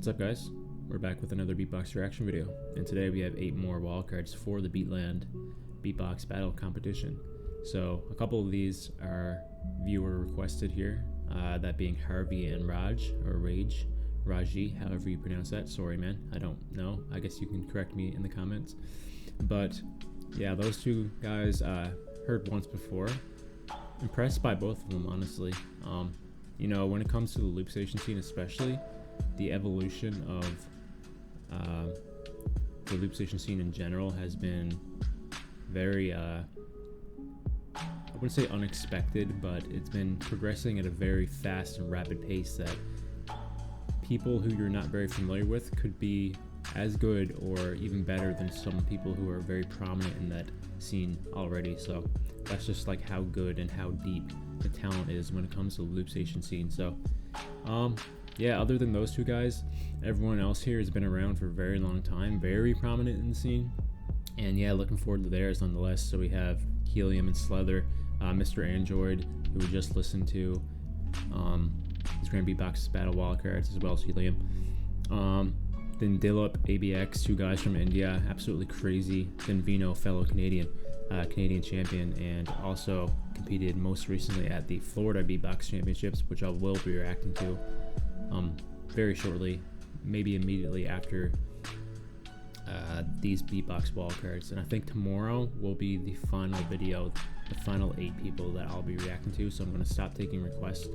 What's up, guys? We're back with another beatbox reaction video, and today we have 8 more wildcards for the Beatland beatbox battle competition. So a couple of these are viewer requested here, that being Harvey and Raje, or Raje, however you pronounce that. Sorry, man, I don't know. I guess you can correct me in the comments. But yeah, those two guys heard once before. Impressed by both of them, honestly. You know, when it comes to the loop station scene, especially the evolution of the loop station scene in general has been very I wouldn't say unexpected, but it's been progressing at a very fast and rapid pace that people who you're not very familiar with could be as good or even better than some people who are very prominent in that scene already. So that's just like how good and how deep the talent is when it comes to the loop station scene. So yeah, other than those two guys, everyone else here has been around for a very long time, very prominent in the scene, and yeah, looking forward to theirs nonetheless. So we have Helium and Slither, Mr. Anroide, who we just listened to, his Grand Beatbox Battle Wildcards, as well as Helium. Then Dilip, ABX, two guys from India, absolutely crazy. Then Vino, fellow Canadian champion, and also competed most recently at the Florida Beatbox Championships, which I will be reacting to very shortly, maybe immediately after these beatbox wildcards. And I think tomorrow will be the final video, the final 8 people that I'll be reacting to. So I'm going to stop taking requests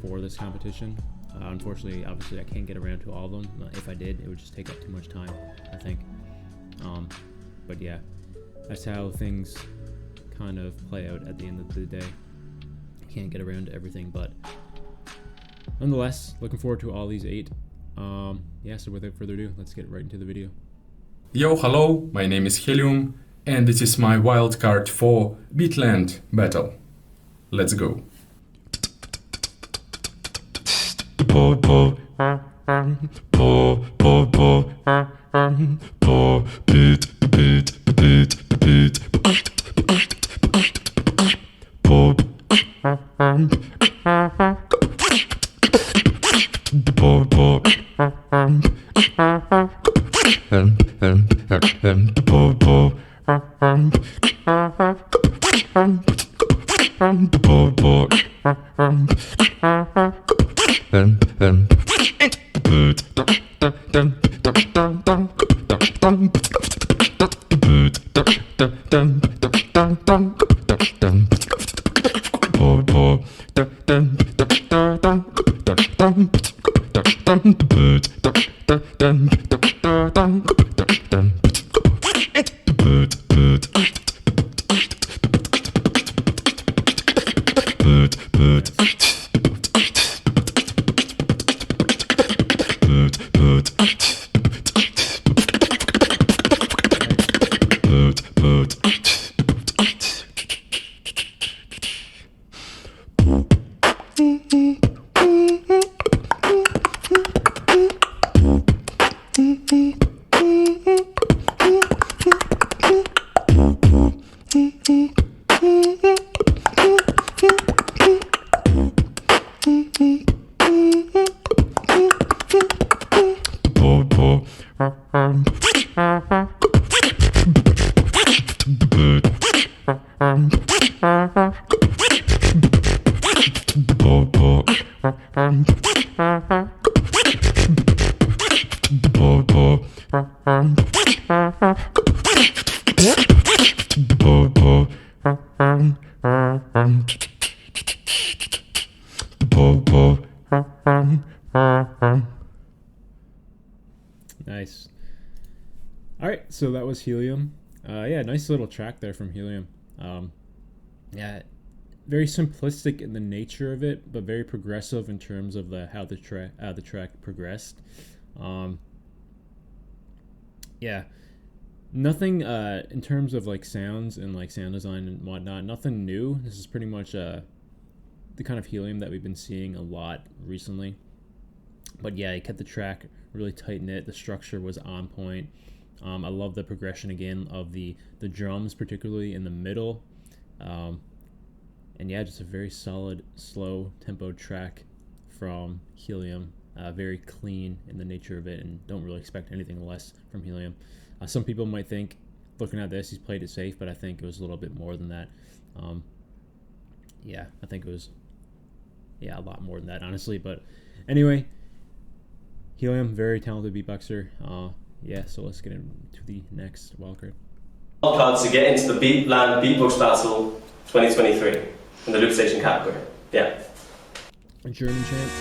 for this competition. Unfortunately, obviously, I can't get around to all of them. If I did, it would just take up too much time, I think. But yeah, that's how things kind of play out at the end of the day. I can't get around to everything, but nonetheless, looking forward to all these 8. Yeah, so without further ado, let's get right into the video. Yo, hello, my name is Helium, and this is my wildcard for Beatland battle. Let's go. Nice. Alright, so that was Helium. Yeah, nice little track there from Helium. Yeah, very simplistic in the nature of it, but very progressive in terms of how the track progressed. Yeah, nothing in terms of like sounds and like sound design and whatnot, nothing new. This is pretty much the kind of Helium that we've been seeing a lot recently. But yeah, he kept the track really tight knit. The structure was on point. I love the progression again of the drums, particularly in the middle. And yeah, just a very solid, slow tempo track from Helium. very clean in the nature of it, and don't really expect anything less from Helium. Some people might think, looking at this, he's played it safe, but I think it was a little bit more than that. Yeah, I think it was, yeah, a lot more than that, honestly. But anyway, Helium, very talented beatboxer. Yeah, so let's get into the next wildcard. Wildcards to get into the Beatland Beatbox Battle 2023 in the loop station category. Yeah. A German champ.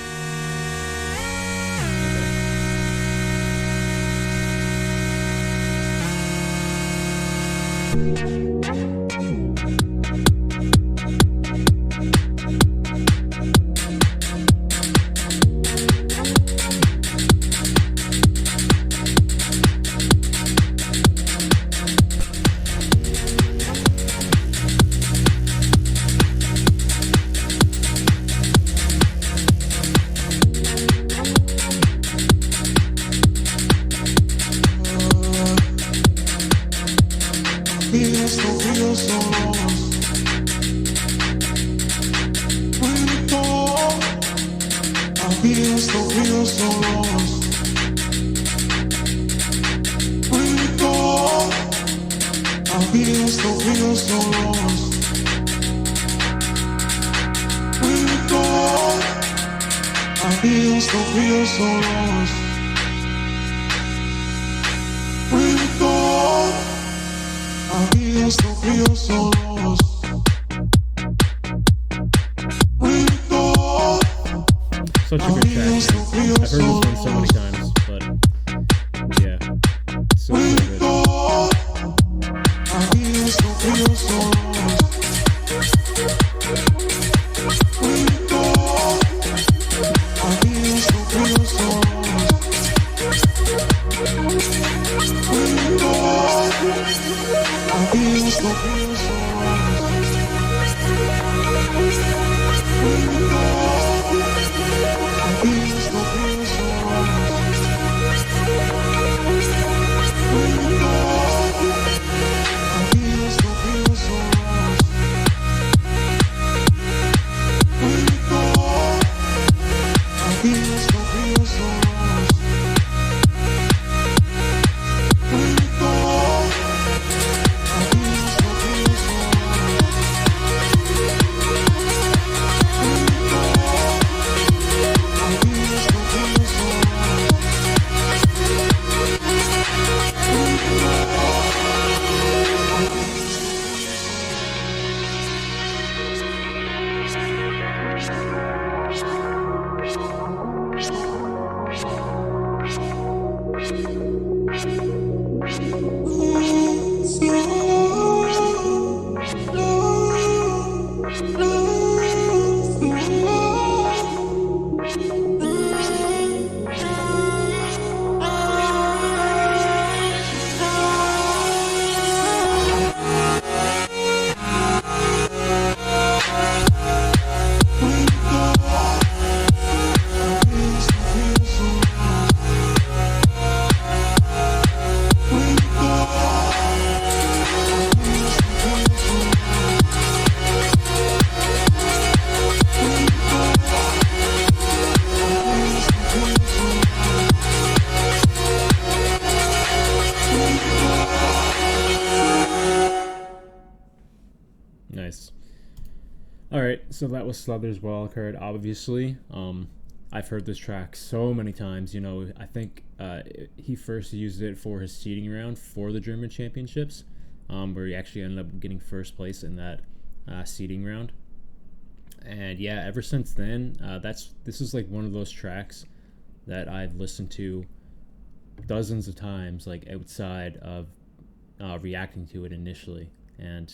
Such a good track, man. I've heard this one so many times, but yeah, it's so good. Nice. All right, so that was Slither's wildcard. Obviously, I've heard this track so many times. You know, I think he first used it for his seeding round for the German championships, where he actually ended up getting first place in that seeding round. And yeah, ever since then, this is like one of those tracks that I've listened to dozens of times, like outside of reacting to it initially. And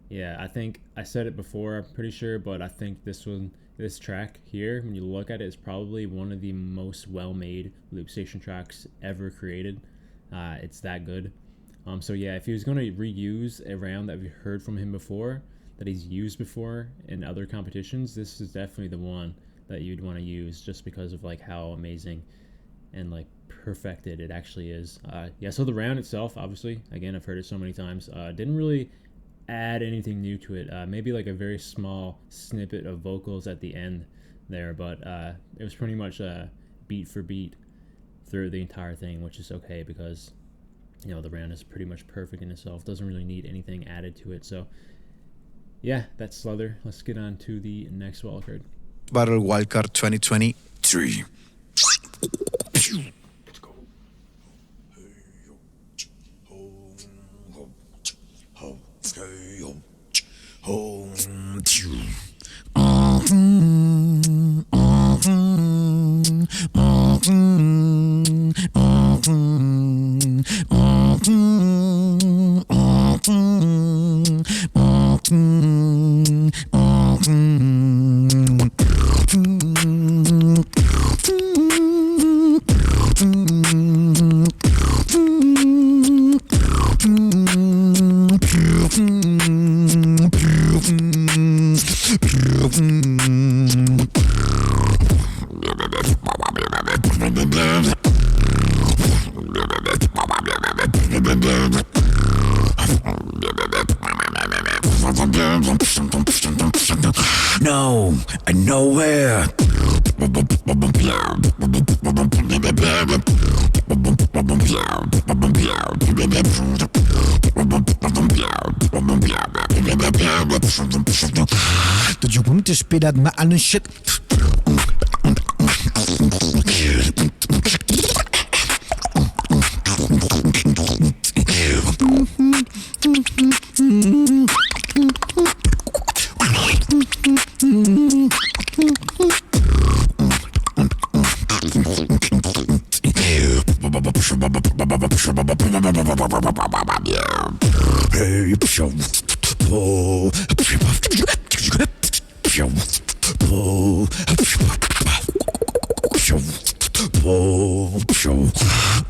yeah, I think I said it before, I'm pretty sure, but I think this track here, when you look at it, is probably one of the most well-made loop station tracks ever created. It's that good. So yeah, if he was going to reuse a round that we heard from him before, that he's used before in other competitions, this is definitely the one that you'd want to use, just because of like how amazing and like perfected it actually is. Yeah, so the round itself, obviously, again, I've heard it so many times, didn't really add anything new to it. Maybe like a very small snippet of vocals at the end there, but it was pretty much beat for beat through the entire thing, which is okay because, you know, the round is pretty much perfect in itself. Doesn't really need anything added to it. So, yeah, that's Slither. Let's get on to the next wildcard. Battle Wildcard 2023. Let's go. No, and nowhere. Did you want to spit out my own shit?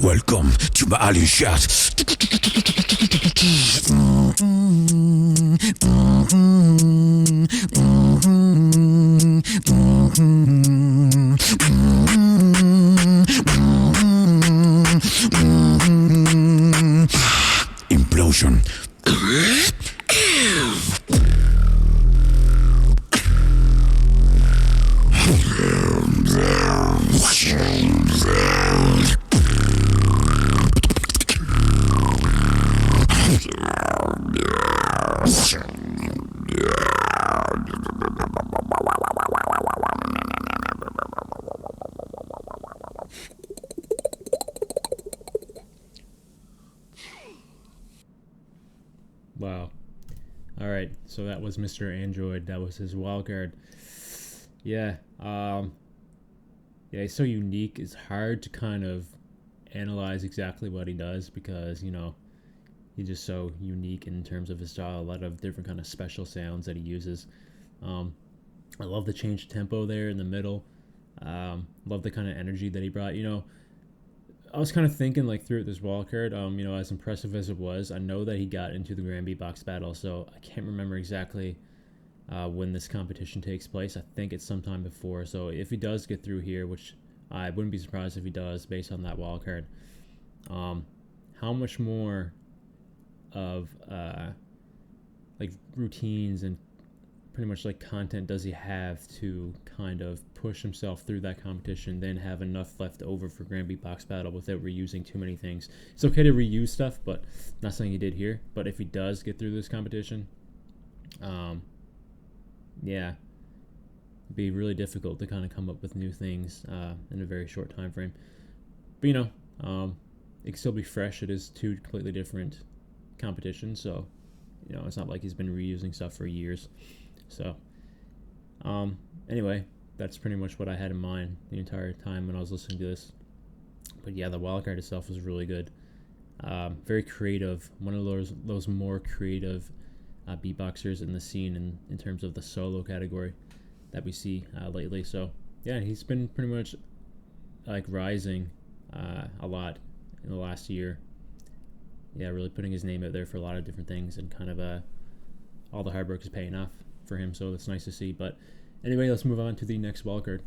Welcome to my alien shot. Implosion. Wow. All right. So that was Mr. Anroide. That was his wildcard. Yeah. Yeah, he's so unique. It's hard to kind of analyze exactly what he does because, you know, he's just so unique in terms of his style. A lot of different kind of special sounds that he uses. I love the change of tempo there in the middle. Love the kind of energy that he brought. You know, I was kind of thinking like through this wildcard, you know, as impressive as it was, I know that he got into the Grand Beatbox battle, so I can't remember exactly when this competition takes place. I think it's sometime before. So if he does get through here, which I wouldn't be surprised if he does based on that wildcard, how much more of like routines and pretty much like content does he have to kind of push himself through that competition, then have enough left over for Grand Beatbox battle without reusing too many things? It's okay to reuse stuff, but not something he did here. But if he does get through this competition, yeah, it'd be really difficult to kind of come up with new things in a very short time frame. But you know, it can still be fresh. It is two completely different competitions, so you know, it's not like he's been reusing stuff for years. So anyway, that's pretty much what I had in mind the entire time when I was listening to this. But yeah, the wildcard itself was really good. Very creative. One of those more creative beatboxers in the scene in terms of the solo category that we see lately. So yeah, he's been pretty much like rising a lot in the last year. Yeah, really putting his name out there for a lot of different things, and kind of all the hard work is paying off for him, so it's nice to see. But anyway, let's move on to the next wildcard.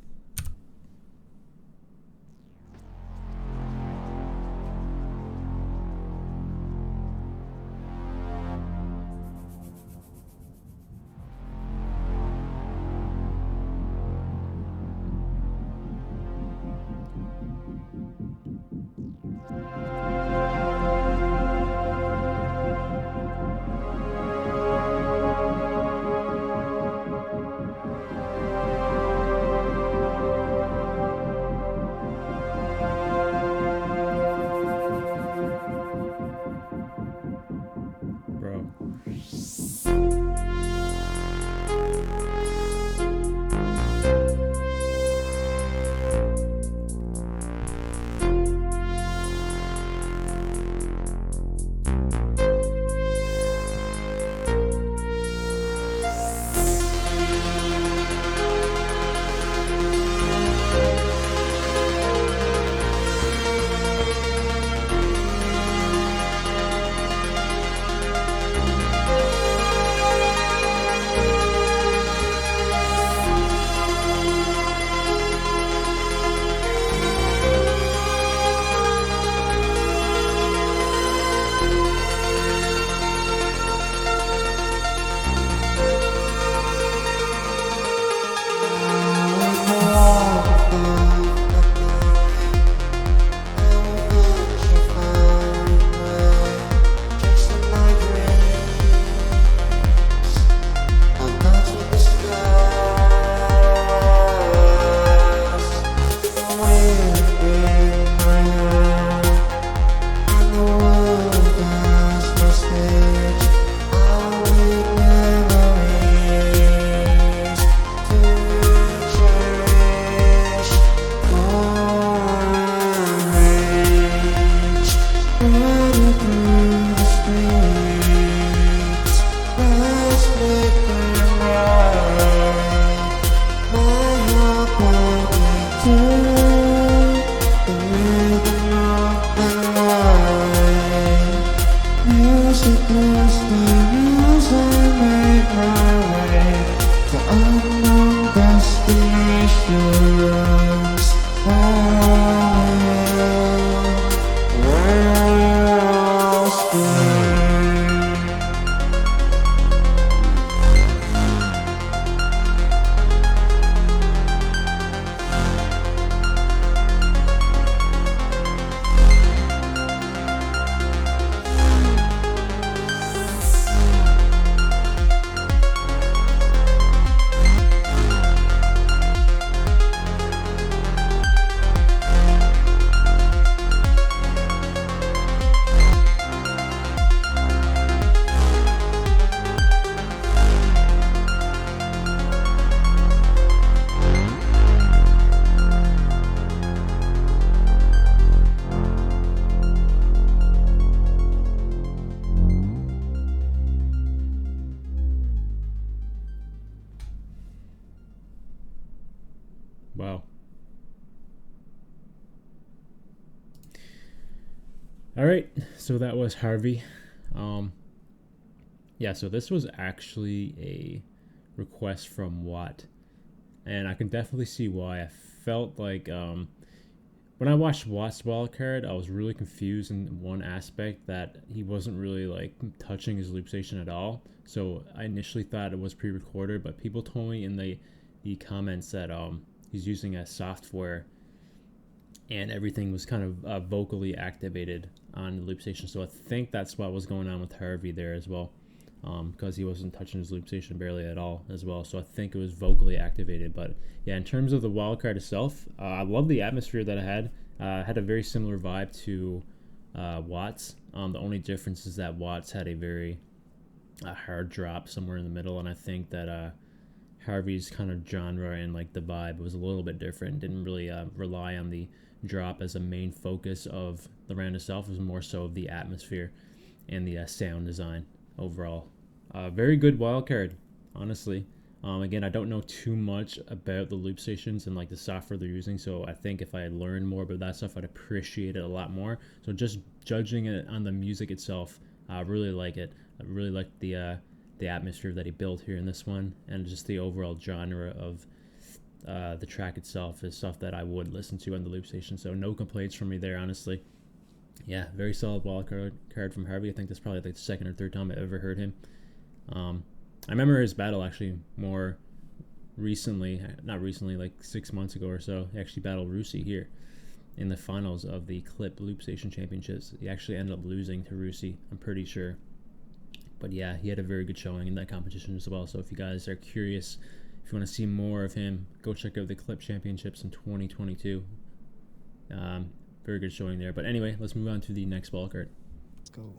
Wow. All right, so that was Harvey. Yeah, so this was actually a request from Watt, and I can definitely see why. I felt like when I watched Watt's wildcard, I was really confused in one aspect, that he wasn't really like touching his loop station at all. So I initially thought it was pre-recorded, but people told me in the comments that he's using a software, and everything was kind of vocally activated on the loop station. So I think that's what was going on with Harvey there as well, because he wasn't touching his loop station barely at all as well. So I think it was vocally activated. But yeah, in terms of the wildcard itself, I love the atmosphere that it had. Had a very similar vibe to Watts. The only difference is that Watts had a very hard drop somewhere in the middle, and I think that Harvey's kind of genre and like the vibe was a little bit different. Didn't really rely on the drop as a main focus of the round itself. It was more so of the atmosphere and the sound design overall. Very good wildcard, honestly. Again, I don't know too much about the loop stations and like the software they're using, so I think if I had learned more about that stuff, I'd appreciate it a lot more. So just judging it on the music itself, I really like it. I really like the atmosphere that he built here in this one, and just the overall genre of the track itself is stuff that I would listen to on the loop station. So no complaints from me there, honestly. Yeah, very solid wildcard from Harvey. I think that's probably like the second or third time I ever heard him. I remember his battle actually more recently, not recently, like 6 months ago or so. He actually battled Rusi here in the finals of the Clip Loop Station Championships. He actually ended up losing to Rusi, I'm pretty sure. But yeah, he had a very good showing in that competition as well. So if you guys are curious, if you want to see more of him, go check out the Clip Championships in 2022. Very good showing there. But anyway, let's move on to the next wildcard. Let's go.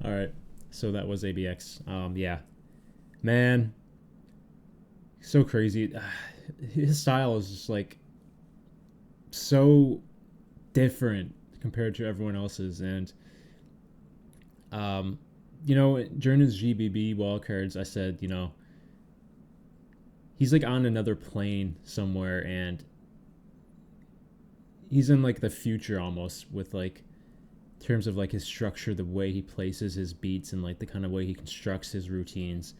All right, so that was ABX. Yeah, man, so crazy. His style is just like so different compared to everyone else's, and you know, during his GBB wildcards, I said, you know, he's like on another plane somewhere, and he's in like the future almost, with like in terms of like his structure, the way he places his beats, and like the kind of way he constructs his routines.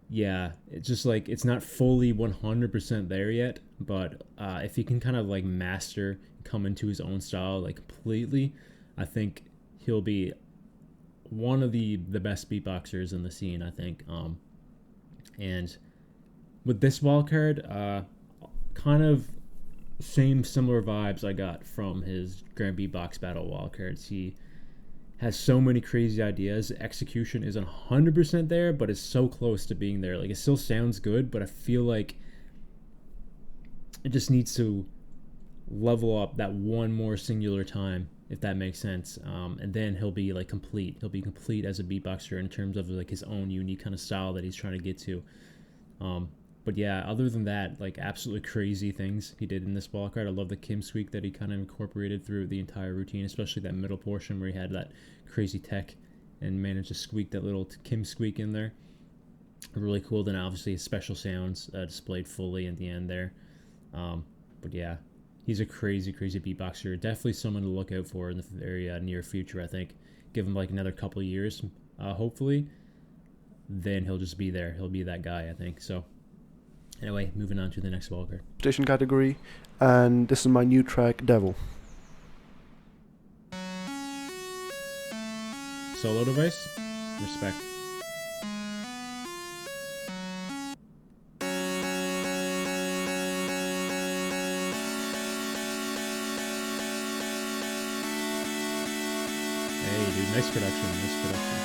Yeah, it's just like it's not fully 100% there yet, but if he can kind of like master, come into his own style like completely, I think he'll be one of the best beatboxers in the scene, I think. And with this wildcard, kind of similar vibes I got from his Grand Beatbox Battle Wildcards. He has so many crazy ideas. Execution isn't 100% there, but it's so close to being there. Like, it still sounds good, but I feel like it just needs to level up that one more singular time, if that makes sense. And then he'll be like complete. He'll be complete as a beatboxer in terms of like his own unique kind of style that he's trying to get to. But yeah, other than that, like absolutely crazy things he did in this wildcard. I love the Kim squeak that he kind of incorporated through the entire routine, especially that middle portion where he had that crazy tech and managed to squeak that little Kim squeak in there. Really cool. Then obviously his special sounds displayed fully at the end there. But yeah, he's a crazy beatboxer. Definitely someone to look out for in the very near future, I think. Give him like another couple of years, hopefully. Then he'll just be there. He'll be that guy, I think. So anyway, moving on to the next wildcard. Competition category, and this is my new track, Devil. Solo device? Respect. Hey, dude, nice production, nice production.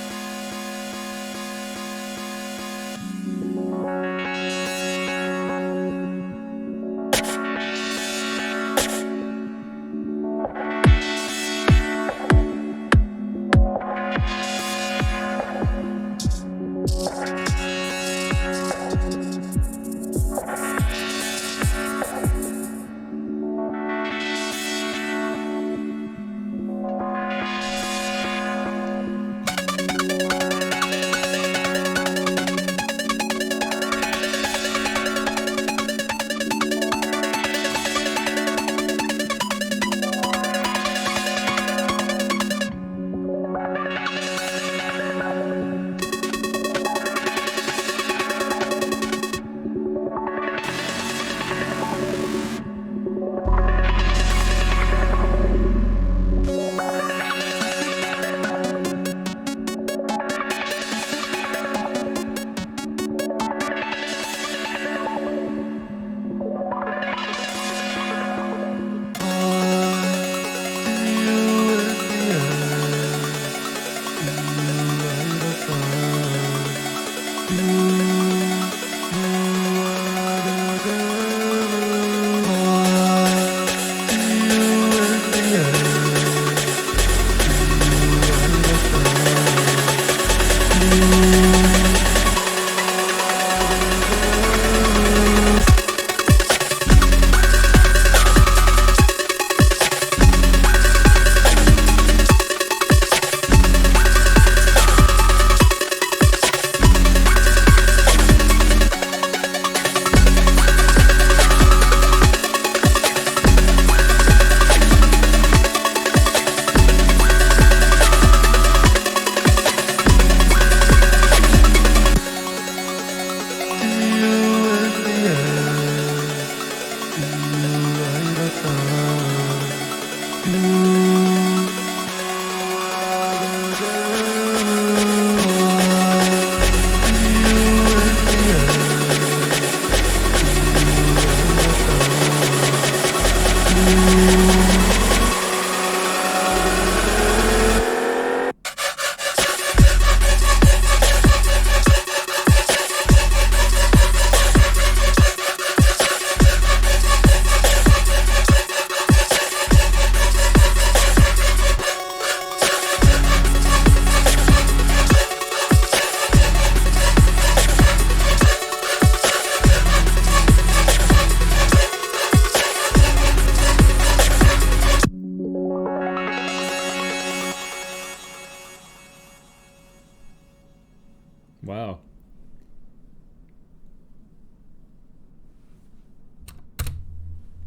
Wow.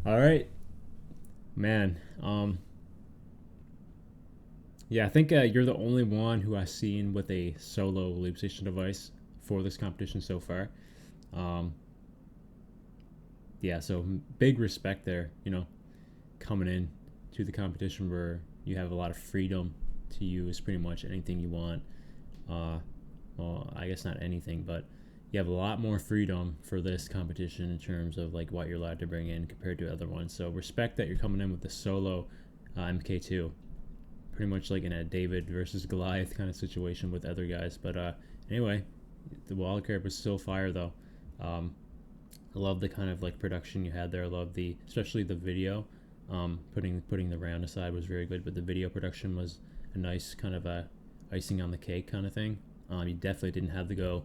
All right, man. Yeah, I think you're the only one who I've seen with a solo loop station device for this competition so far. Yeah, so big respect there, you know, coming in to the competition where you have a lot of freedom to use pretty much anything you want. Well, I guess not anything, but you have a lot more freedom for this competition in terms of like what you're allowed to bring in compared to other ones. So respect that you're coming in with the solo MK2, pretty much like in a David versus Goliath kind of situation with other guys. But anyway, the wildcard was still fire though. I love the kind of like production you had there. I love especially the video. Putting the round aside was very good, but the video production was a nice kind of a icing on the cake kind of thing. You definitely didn't have to go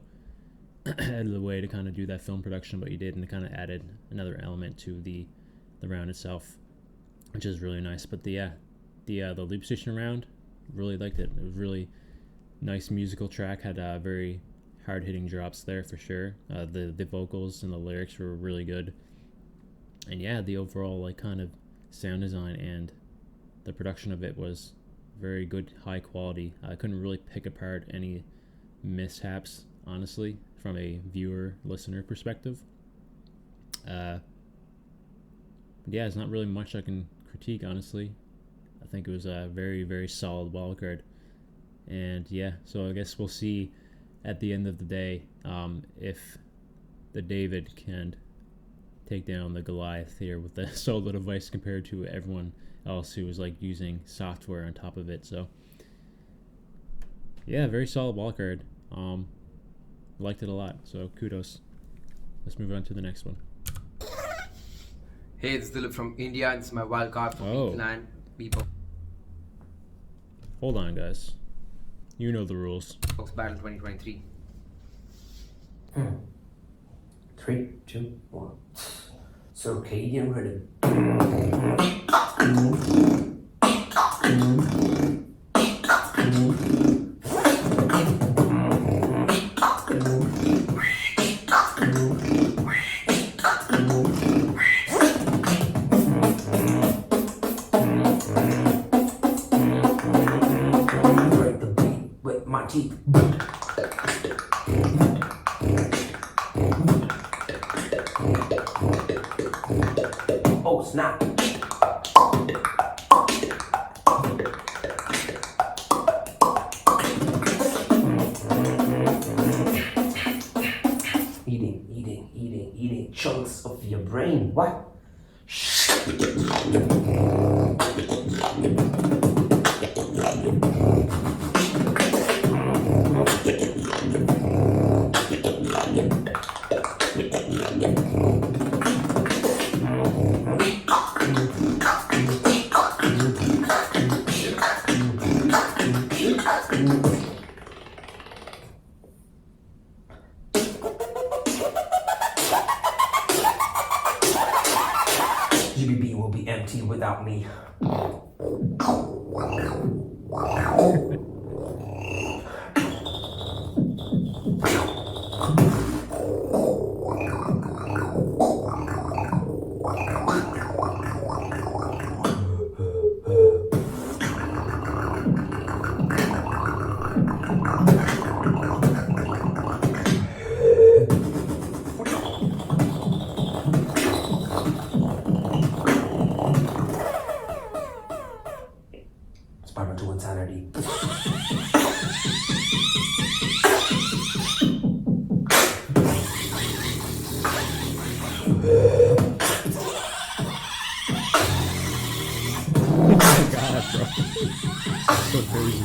out of the way to kind of do that film production, but you did, and it kind of added another element to the round itself, which is really nice. But the loop station round, really liked it. It was really nice musical track, had very hard hitting drops there for sure. The vocals and the lyrics were really good, and yeah, the overall like kind of sound design and the production of it was very good, high quality. I couldn't really pick apart any mishaps, honestly, from a viewer-listener perspective. Yeah, there's not really much I can critique, honestly. I think it was a very, very solid wildcard. And yeah, so I guess we'll see at the end of the day if the David can take down the Goliath here with the solo device compared to everyone else who was like using software on top of it. So yeah, very solid wildcard. Liked it a lot, so kudos. Let's move on to the next one. Hey, it's Dilip from India. It's my wild card for Beatland people. Hold on, guys. You know the rules. Box Battle 2023. 3, 2, 1. Circadian rhythm. Break the beat with my teeth. Oh snap. Eating chunks of your brain. What? GBB will be empty without me. Spiral to insanity. Oh my god, bro. That's so crazy.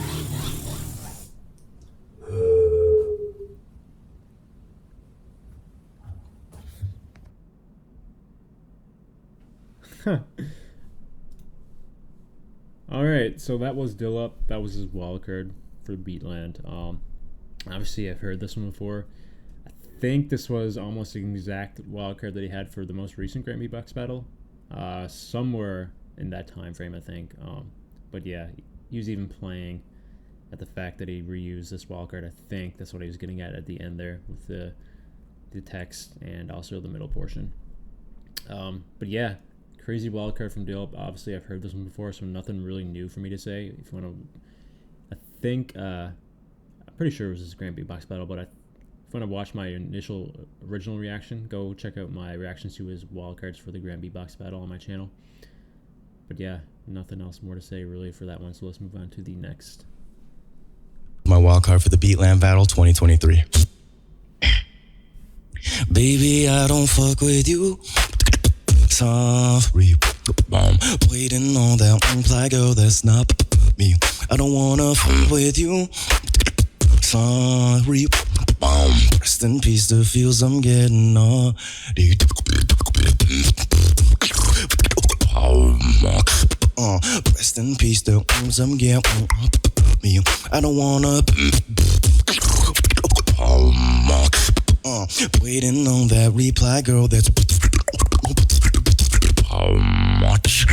Alright, so that was Dilip. That was his wildcard for Beatland. Obviously, I've heard this one before. I think this was almost an exact wildcard that he had for the most recent Grand Beatbox battle. Somewhere in that time frame, I think. But yeah, he was even playing at the fact that he reused this wildcard. I think that's what he was getting at the end there with the text and also the middle portion. But yeah, crazy wildcard from Dill. Obviously, I've heard this one before, so nothing really new for me to say. If you want to, I think I'm pretty sure it was his Grand Beatbox battle, but if you want to watch my original reaction, go check out my reactions to his wildcards for the Grand Beatbox battle on my channel. But yeah, nothing else more to say really for that one. So let's move on to the next. My wildcard for the Beatland battle 2023. Baby, I don't fuck with you. Sorry, waiting on that one fly girl that's not me. I don't wanna fuck with you. Sorry, rest in peace, the feels I'm getting on. Rest in peace, the feels I'm getting me. I don't wanna waiting on that reply girl that's how much.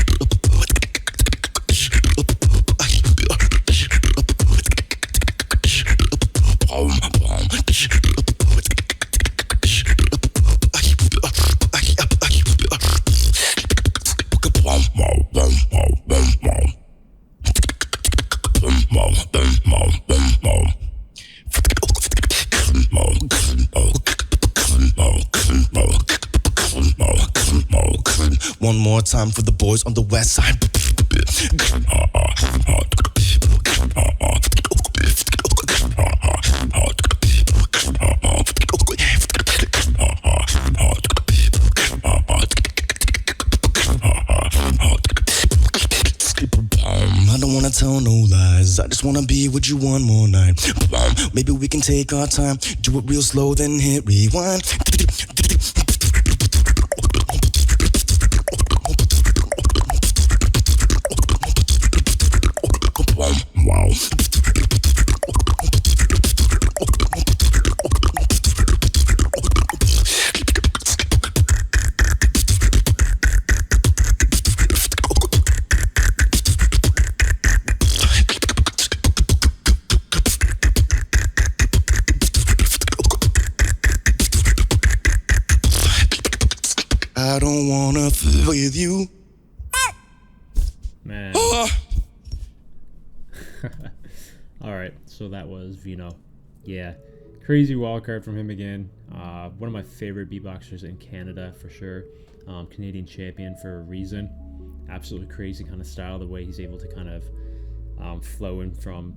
One more time for the boys on the west side. I don't wanna tell no lies, I just wanna be with you one more night. Maybe we can take our time, do it real slow, then hit rewind. Wow. I don't wanna f with you. Man. Alright, so that was Vino. Yeah, crazy wildcard from him again. One of my favorite beatboxers in Canada for sure. Canadian champion for a reason. Absolutely crazy kind of style, the way he's able to kind of flow in from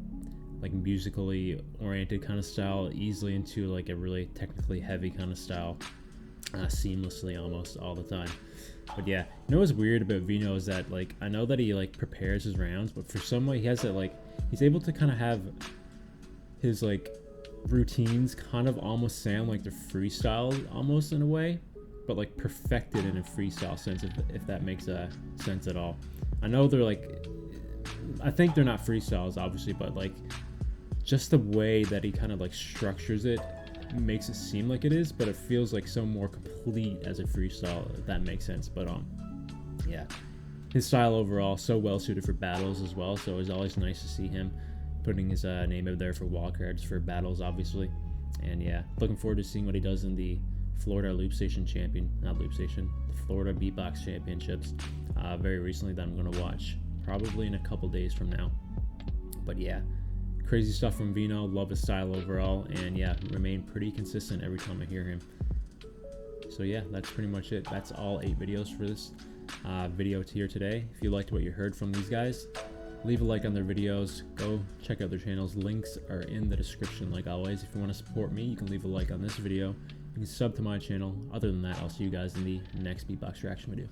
like musically oriented kind of style easily into like a really technically heavy kind of style, seamlessly almost all the time. But yeah, you know what's weird about Vino is that like I know that he like prepares his rounds, but for some way he has that like he's able to kind of have his like routines kind of almost sound like they're freestyle almost in a way, but like perfected in a freestyle sense, if that makes sense at all. I know they're like, I think they're not freestyles obviously, but like just the way that he kind of like structures it makes it seem like it is, but it feels like so more complete as a freestyle, if that makes sense. But yeah, his style overall so well suited for battles as well, so it's always nice to see him putting his name out there for wildcards for battles obviously. And yeah, looking forward to seeing what he does in the Florida Florida Beatbox Championships very recently that I'm going to watch probably in a couple days from now. But yeah, crazy stuff from Vino. Love his style overall, and yeah, remain pretty consistent every time I hear him. So yeah, that's pretty much it. That's all 8 videos for this video here today. If you liked what you heard from these guys, leave a like on their videos. Go check out their channels. Links are in the description like always. If you want to support me, you can leave a like on this video. You can sub to my channel. Other than that, I'll see you guys in the next beatbox reaction video.